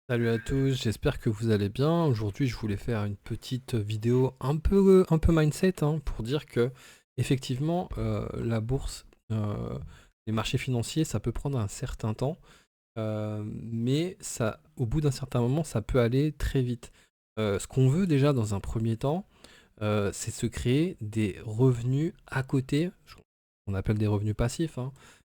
Salut à tous, j'espère que vous allez bien. Aujourd'hui, je voulais faire une petite vidéo un peu mindset pour dire que effectivement, la bourse, les marchés financiers, ça peut prendre un certain temps, mais ça, au bout d'un certain moment, ça peut aller très vite. Ce qu'on veut déjà dans un premier temps, c'est se créer des revenus à côté, on appelle des revenus passifs,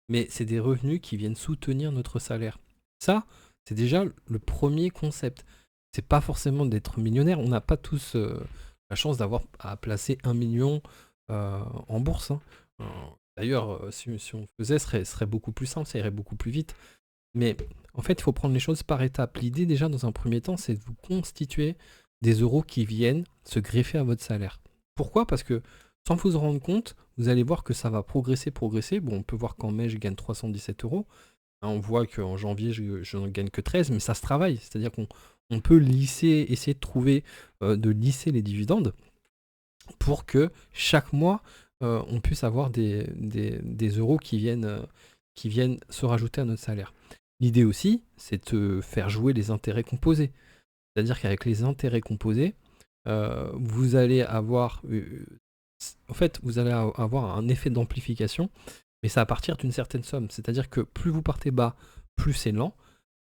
mais c'est des revenus qui viennent soutenir notre salaire. Ça, c'est déjà le premier concept. C'est pas forcément d'être millionnaire. On n'a pas tous la chance d'avoir à placer 1 million en bourse. Euh, D'ailleurs, si on faisait, ce serait beaucoup plus simple, ça irait beaucoup plus vite. Mais en fait, il faut prendre les choses par étapes. L'idée déjà, dans un premier temps, c'est de vous constituer des euros qui viennent se greffer à votre salaire. Pourquoi? Parce que sans vous en rendre compte, vous allez voir que ça va progresser, progresser. Bon, on peut voir qu'en mai, je gagne 317 euros. On voit qu'en janvier, je n'en gagne que 13, mais ça se travaille. C'est-à-dire qu'on peut lisser, essayer de trouver, de lisser les dividendes pour que chaque mois, on puisse avoir des euros qui viennent se rajouter à notre salaire. L'idée aussi, c'est de faire jouer les intérêts composés. C'est-à-dire qu'avec les intérêts composés, vous allez avoir, en fait, vous allez avoir un effet d'amplification, mais c'est à partir d'une certaine somme. C'est-à-dire que plus vous partez bas, plus c'est lent.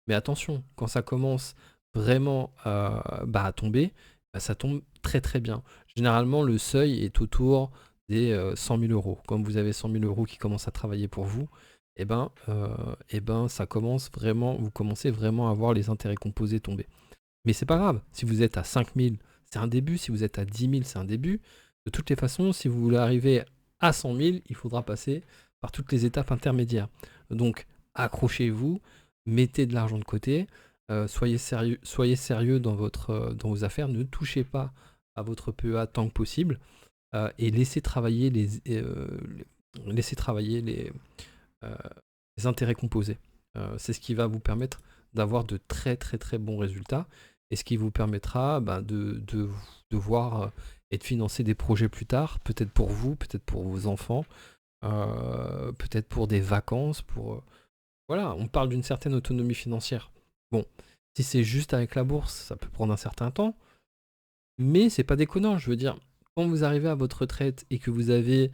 Mais attention, quand ça commence vraiment à tomber, ça tombe très très bien. Généralement, le seuil est autour des 100 000 euros. Comme vous avez 100 000 euros qui commencent à travailler pour vous, ça commence vraiment, vous commencez vraiment à voir les intérêts composés tomber. Mais c'est pas grave, si vous êtes à 5 000, c'est un début, si vous êtes à 10 000, c'est un début. De toutes les façons, si vous voulez arriver à 100 000, il faudra passer par toutes les étapes intermédiaires. Donc, accrochez-vous, mettez de l'argent de côté, soyez sérieux dans vos affaires, ne touchez pas à votre PEA tant que possible, et laissez travailler euh, les intérêts composés. C'est ce qui va vous permettre d'avoir de très très très bons résultats et ce qui vous permettra de voir et de financer des projets plus tard, peut-être pour vous, peut-être pour vos enfants, peut-être pour des vacances, voilà, on parle d'une certaine autonomie financière. Bon, si c'est juste avec la bourse, ça peut prendre un certain temps, mais c'est pas déconnant, je veux dire, quand vous arrivez à votre retraite et que vous avez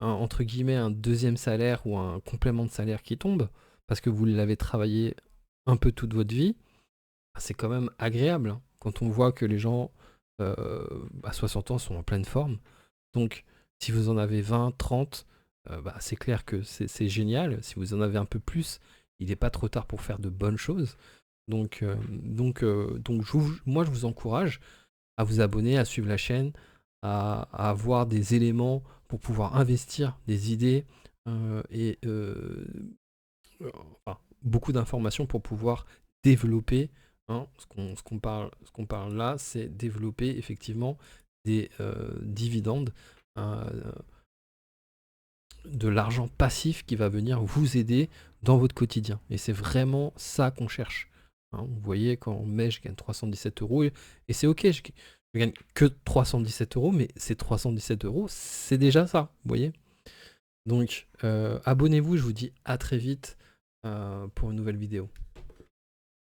entre guillemets un deuxième salaire ou un complément de salaire qui tombe, parce que vous l'avez travaillé un peu toute votre vie, c'est quand même agréable quand on voit que les gens à 60 ans sont en pleine forme. Donc si vous en avez 20, 30, c'est clair que c'est génial. Si vous en avez un peu plus, il n'est pas trop tard pour faire de bonnes choses. Moi je vous encourage à vous abonner, à suivre la chaîne, à avoir des éléments pour pouvoir investir, des idées et enfin, beaucoup d'informations pour pouvoir développer. Ce qu'on parle là, c'est développer effectivement des dividendes, euh, de l'argent passif qui va venir vous aider dans votre quotidien. Et c'est vraiment ça qu'on cherche. Vous voyez, quand en mai, je gagne 317 euros, et c'est ok, je gagne que 317 euros, mais ces 317 euros, c'est déjà ça, vous voyez. Donc, abonnez-vous, je vous dis à très vite pour une nouvelle vidéo.